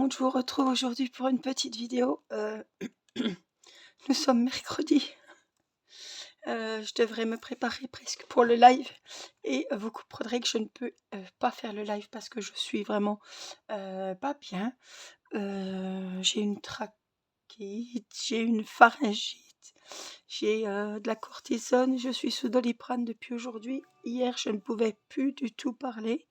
monde, je vous retrouve aujourd'hui pour une petite vidéo. Nous sommes mercredi. Je devrais me préparer presque pour le live et vous comprendrez que je ne peux pas faire le live parce que je suis vraiment pas bien. J'ai une trachite, j'ai une pharyngite, j'ai de la cortisone, je suis sous Doliprane depuis aujourd'hui. Hier, je ne pouvais plus du tout parler.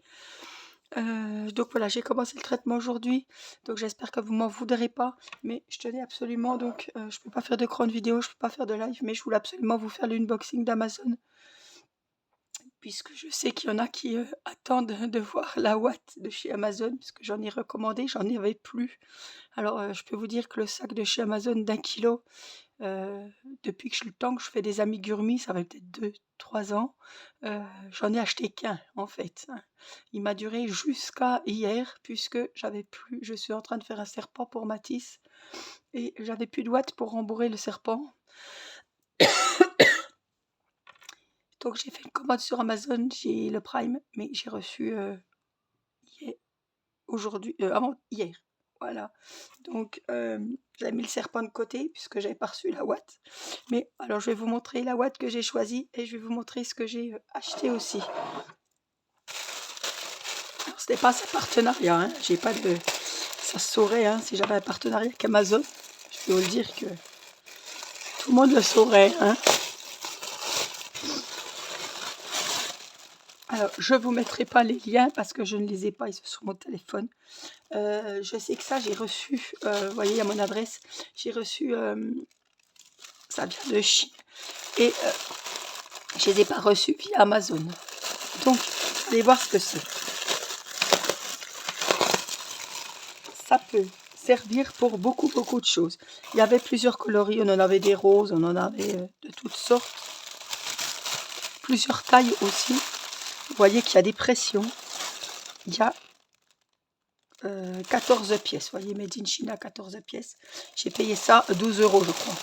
Donc voilà, j'ai commencé le traitement aujourd'hui, donc j'espère que vous m'en voudrez pas, mais je tenais absolument, donc je peux pas faire de grande vidéo, je peux pas faire de live, mais je voulais absolument vous faire l'unboxing d'Amazon, puisque je sais qu'il y en a qui attendent de voir la Watt de chez Amazon, puisque j'en ai recommandé, j'en avais plus. Alors je peux vous dire que le sac de chez Amazon d'1 kilo, depuis le temps que je fais des amigurumis, ça va peut-être 2-3 ans, j'en ai acheté qu'un en fait. Il m'a duré jusqu'à hier puisque je suis en train de faire un serpent pour Matisse et j'avais plus de watts pour rembourrer le serpent. Donc j'ai fait une commande sur Amazon, j'ai le Prime, mais j'ai reçu hier. Voilà, donc j'avais mis le serpent de côté puisque j'avais pas reçu la Watt. Mais alors je vais vous montrer la Watt que j'ai choisie et je vais vous montrer ce que j'ai acheté aussi. Alors ce n'est pas un partenariat, hein. J'ai pas de... Ça se saurait hein, si j'avais un partenariat avec Amazon. Je peux vous le dire que tout le monde le saurait. Hein. Alors je vous mettrai pas les liens parce que je ne les ai pas, ils sont sur mon téléphone. Je sais que ça j'ai reçu, vous voyez à mon adresse, j'ai reçu, ça vient de Chine et je ne les ai pas reçus via Amazon. Donc allez voir ce que c'est. Ça peut servir pour beaucoup de choses. Il y avait plusieurs coloris, on en avait des roses, on en avait de toutes sortes. Plusieurs tailles aussi. Vous voyez qu'il y a des pressions. Il y a 14 pièces. Vous voyez, Made in China, 14 pièces. J'ai payé ça 12 €, je crois.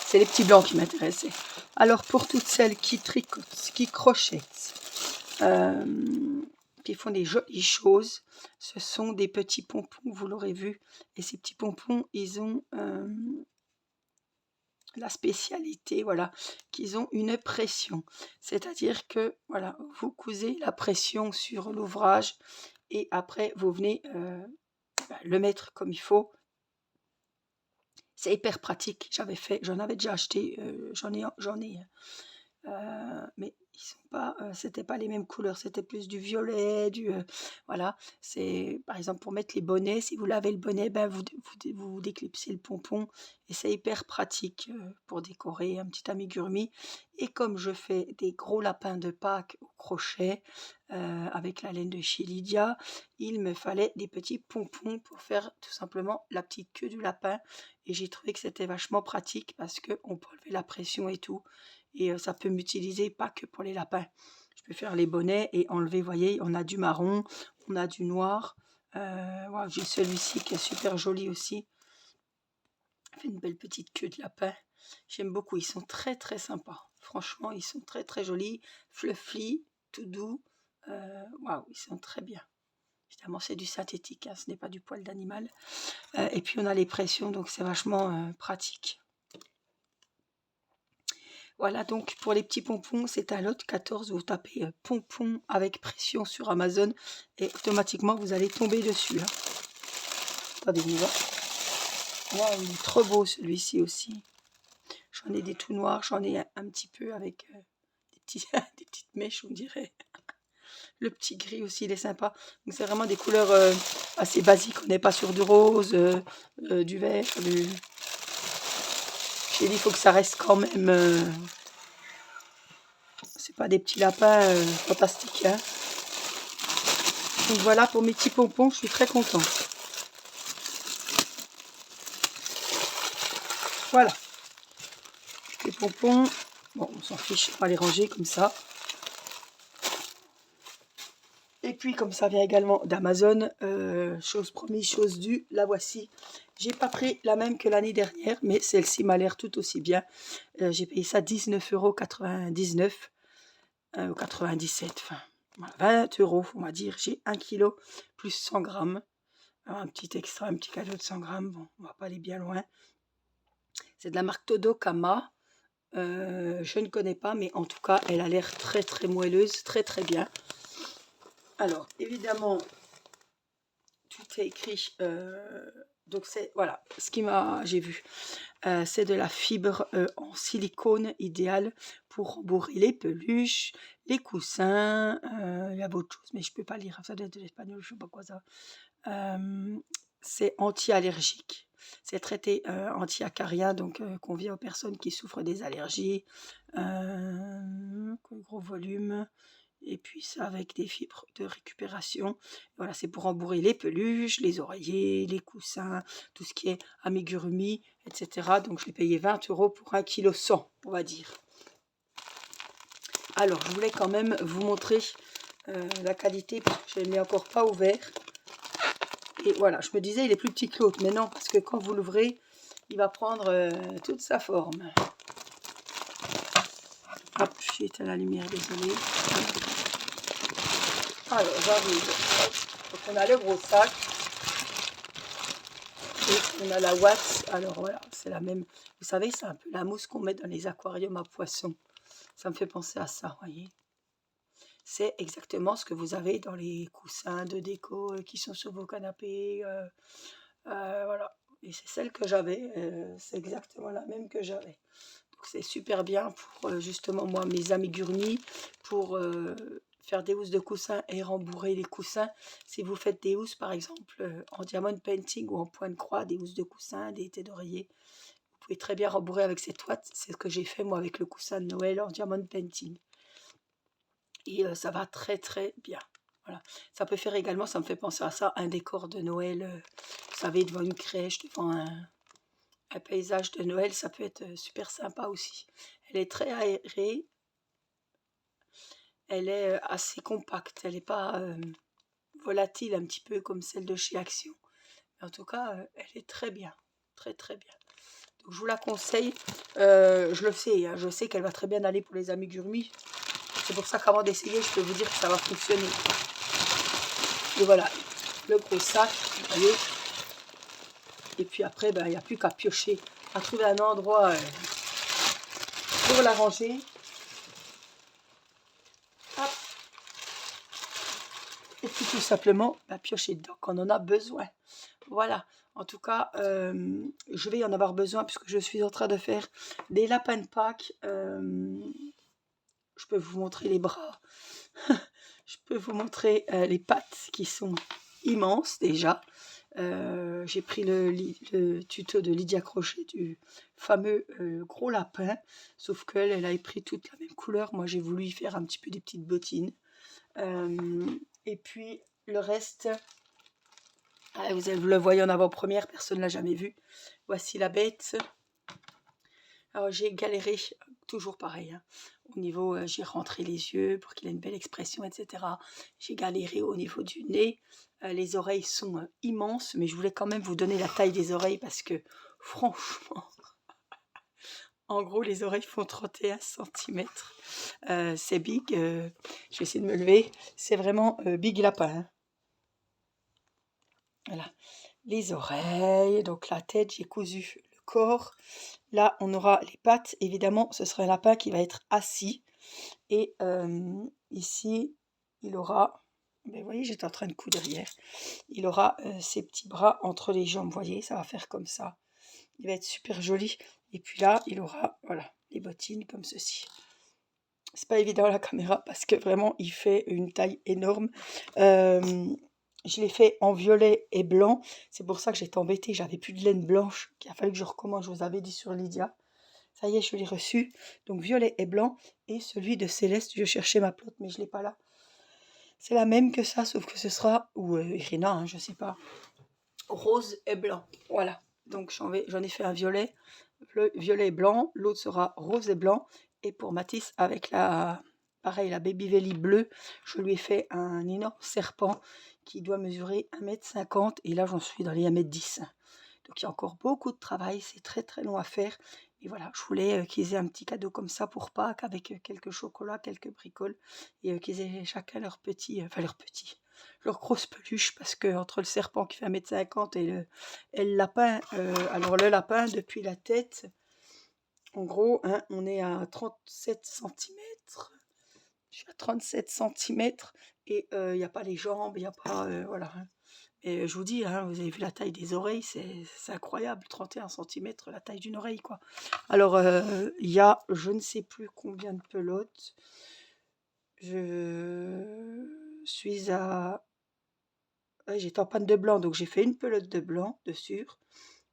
C'est les petits blancs qui m'intéressaient. Alors, pour toutes celles qui tricotent, qui crochettent, qui font des jolies choses, ce sont des petits pompons, vous l'aurez vu. Et ces petits pompons, ils ont la spécialité, voilà, qu'ils ont une pression. C'est-à-dire que, voilà, vous cousez la pression sur l'ouvrage et après, vous venez le mettre comme il faut. C'est hyper pratique. J'en avais déjà acheté, j'en ai, mais ils sont pas, c'était pas les mêmes couleurs, c'était plus du violet, voilà. C'est par exemple pour mettre les bonnets, si vous lavez le bonnet, ben vous déclipsez le pompon et c'est hyper pratique pour décorer un petit amigurumi. Et comme je fais des gros lapins de Pâques au crochet avec la laine de chez Lydia, il me fallait des petits pompons pour faire tout simplement la petite queue du lapin. Et j'ai trouvé que c'était vachement pratique parce qu'on peut enlever la pression et tout. Et ça peut m'utiliser pas que pour les lapins. Je peux faire les bonnets et enlever, vous voyez, on a du marron, on a du noir. Wow, j'ai celui-ci qui est super joli aussi. Fait une belle petite queue de lapin. J'aime beaucoup, ils sont très sympas. Franchement, ils sont très jolis, fluffy, tout doux. Waouh, ils sont très bien. Évidemment, c'est du synthétique, hein, ce n'est pas du poil d'animal. Et puis, on a les pressions, donc c'est vachement pratique. Voilà, donc pour les petits pompons, c'est un lot 14. Vous tapez pompons avec pression sur Amazon et automatiquement, vous allez tomber dessus. Hein. Attendez, on y va. Wow, il est trop beau celui-ci aussi. J'en ai des tout noirs, j'en ai un petit peu avec des petites mèches, on dirait. Le petit gris aussi, il est sympa. Donc c'est vraiment des couleurs assez basiques. On n'est pas sur du rose, du vert, du... J'ai dit, il faut que ça reste quand même... C'est pas des petits lapins fantastiques. Hein. Donc voilà pour mes petits pompons, je suis très contente. Voilà. Les pompons, bon, on s'en fiche, on va les ranger comme ça. Et puis comme ça vient également d'Amazon, chose promise, chose due, la voici. J'ai pas pris la même que l'année dernière, mais celle-ci m'a l'air tout aussi bien. J'ai payé ça 19,99 € ou 97, enfin 20 €, on va dire. J'ai 1 kg plus 100 grammes. Un petit extra, un petit cadeau de 100 grammes. Bon, on va pas aller bien loin. C'est de la marque Todokama. Je ne connais pas, mais en tout cas, elle a l'air très très moelleuse, très très bien. Alors, évidemment, tout est écrit. Donc, c'est, voilà, ce qui m'a, j'ai vu. C'est de la fibre en silicone idéale pour rembourrer les peluches, les coussins. Il y a d'autres choses, mais je ne peux pas lire. Ça doit être de l'espagnol, je ne sais pas quoi ça. C'est anti-allergique. C'est traité anti-acarien, donc convient aux personnes qui souffrent des allergies. Gros volume. Et puis ça avec des fibres de récupération. Voilà, c'est pour rembourrer les peluches, les oreillers, les coussins, tout ce qui est amigurumi, etc. Donc je l'ai payé 20 € pour 1,1 kg, on va dire. Alors, je voulais quand même vous montrer la qualité, parce que je ne l'ai encore pas ouvert. Et voilà, je me disais, il est plus petit que l'autre, mais non, parce que quand vous l'ouvrez, il va prendre toute sa forme. Hop, je suis éteint la lumière, désolé. Alors, j'arrive. Donc, on a le gros sac. Et on a la Watts. Alors, voilà, c'est la même. Vous savez, c'est un peu la mousse qu'on met dans les aquariums à poissons. Ça me fait penser à ça, voyez. C'est exactement ce que vous avez dans les coussins de déco qui sont sur vos canapés. Voilà. Et c'est celle que j'avais. C'est exactement la même que j'avais. Donc, c'est super bien pour, justement, moi, mes amigurumis, pour faire des housses de coussins et rembourrer les coussins. Si vous faites des housses, par exemple, en diamond painting ou en point de croix, des housses de coussins, des têtes d'oreiller, vous pouvez très bien rembourrer avec cette ouate. C'est ce que j'ai fait, moi, avec le coussin de Noël en diamond painting. Et ça va très, très bien. Voilà. Ça peut faire également, ça me fait penser à ça, un décor de Noël, vous savez, devant une crèche, devant un paysage de Noël, ça peut être super sympa aussi. Elle est très aérée, elle est assez compacte, elle n'est pas volatile un petit peu comme celle de chez Action. Mais en tout cas, elle est très bien, très très bien. Donc, je vous la conseille, je le sais, hein, je sais qu'elle va très bien aller pour les amigurumis. C'est pour ça qu'avant d'essayer, je peux vous dire que ça va fonctionner. Et voilà, le gros sac, vous voyez. Et puis après, ben, il n'y a plus qu'à piocher, à trouver un endroit pour la ranger. Hop. Et puis tout simplement, ben, piocher dedans quand on en a besoin. Voilà, en tout cas, je vais y en avoir besoin puisque je suis en train de faire des lapins de Pâques. Je peux vous montrer les bras. Je peux vous montrer les pattes qui sont immenses déjà. J'ai pris le tuto de Lydia Crochet du fameux gros lapin, sauf qu'elle elle a pris toute la même couleur. Moi j'ai voulu y faire un petit peu des petites bottines. Et puis le reste, vous le voyez en avant-première, personne ne l'a jamais vu. Voici la bête. Alors j'ai galéré, toujours pareil, hein. Au niveau, j'ai rentré les yeux pour qu'il ait une belle expression, etc. J'ai galéré au niveau du nez. Les oreilles sont immenses, mais je voulais quand même vous donner la taille des oreilles parce que franchement, en gros, les oreilles font 31 cm. C'est big. Je vais essayer de me lever. C'est vraiment big lapin, hein. Voilà. Les oreilles, donc la tête, j'ai cousu le corps. Là, on aura les pattes. Évidemment, ce sera un lapin qui va être assis. Et ici, il aura, ben, vous voyez, j'étais en train de coudre hier. Il aura ses petits bras entre les jambes. Vous voyez, ça va faire comme ça. Il va être super joli. Et puis là, il aura, voilà, les bottines comme ceci. C'est pas évident à la caméra parce que vraiment, il fait une taille énorme. Je l'ai fait en violet et blanc. C'est pour ça que j'étais embêtée. J'avais plus de laine blanche. Il a fallu que je recommence. Je vous avais dit sur Lydia. Ça y est, je l'ai reçu. Donc violet et blanc. Et celui de Céleste, je cherchais ma plotte, mais je ne l'ai pas là. C'est la même que ça, sauf que ce sera, ou Irina, hein, je ne sais pas. Rose et blanc. Voilà. Donc j'en ai fait un violet et blanc. L'autre sera rose et blanc. Et pour Mathis, avec pareil, la Baby Velly bleue, je lui ai fait un énorme serpent qui doit mesurer 1,50 m. Et là, j'en suis dans les 1,10 m. Donc, il y a encore beaucoup de travail. C'est très, très long à faire. Et voilà, je voulais qu'ils aient un petit cadeau comme ça pour Pâques avec quelques chocolats, quelques bricoles. Et qu'ils aient chacun leur petit, leur grosse peluche, parce que entre le serpent qui fait 1,50 m et le lapin, alors le lapin, depuis la tête, en gros, hein, on est à 37 centimètres. Je suis à 37 centimètres et il n'y a pas les jambes, il n'y a pas... voilà. Hein. Et je vous dis, hein, vous avez vu la taille des oreilles, c'est incroyable, 31 centimètres, la taille d'une oreille, quoi. Alors, il y a je ne sais plus combien de pelotes. Je suis à... ouais, j'étais en panne de blanc, donc j'ai fait une pelote de blanc dessus,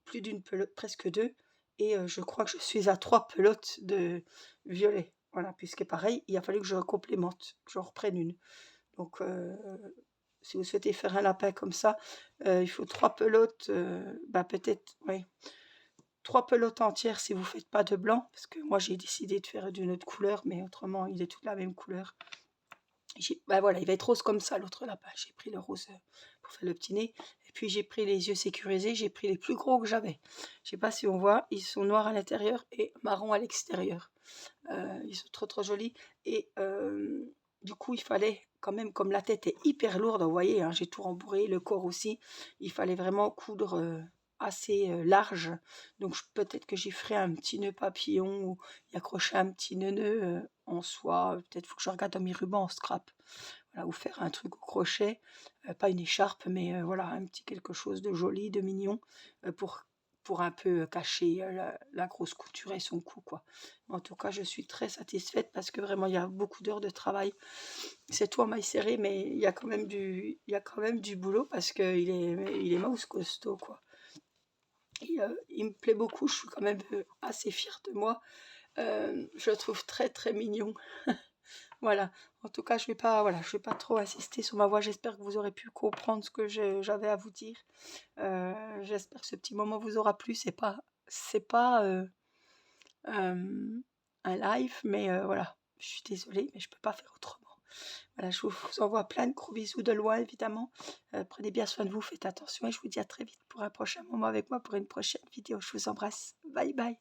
plus d'une pelote, presque deux, et je crois que je suis à 3 pelotes de violet. Voilà, puisque pareil, il a fallu que je complémente, que je reprenne une. Donc, si vous souhaitez faire un lapin comme ça, il faut 3 pelotes, bah peut-être, oui, 3 pelotes entières si vous ne faites pas de blanc, parce que moi j'ai décidé de faire d'une autre couleur, mais autrement il est toute la même couleur. Bah voilà, il va être rose comme ça, l'autre lapin. J'ai pris le rose pour faire le petit nez. Et puis j'ai pris les yeux sécurisés, j'ai pris les plus gros que j'avais. Je sais pas si on voit, ils sont noirs à l'intérieur et marron à l'extérieur. Ils sont trop trop jolis. Et du coup, il fallait quand même, comme la tête est hyper lourde, vous voyez, hein, j'ai tout rembourré, le corps aussi, il fallait vraiment coudre assez large. Donc peut-être que j'y ferai un petit nœud papillon ou y accrocher un petit nœud en soie. Peut-être faut que je regarde dans mes rubans en scrap. Voilà, ou faire un truc au crochet, pas une écharpe, mais voilà, un petit quelque chose de joli, de mignon, pour un peu cacher la grosse couture et son cou, quoi. En tout cas, je suis très satisfaite parce que vraiment, il y a beaucoup d'heures de travail. C'est tout en maille serrée, mais il y a quand même du boulot parce qu'il est mouse costaud, quoi. Et, il me plaît beaucoup, je suis quand même assez fière de moi. Je le trouve très très mignon. Voilà, en tout cas, voilà, je vais pas trop insister sur ma voix. J'espère que vous aurez pu comprendre ce que j'avais à vous dire. J'espère que ce petit moment vous aura plu. C'est pas un live, mais voilà, je suis désolée, mais je peux pas faire autrement. Voilà, je vous envoie plein de gros bisous de loin, évidemment. Prenez bien soin de vous, faites attention et je vous dis à très vite pour un prochain moment avec moi, pour une prochaine vidéo. Je vous embrasse. Bye bye.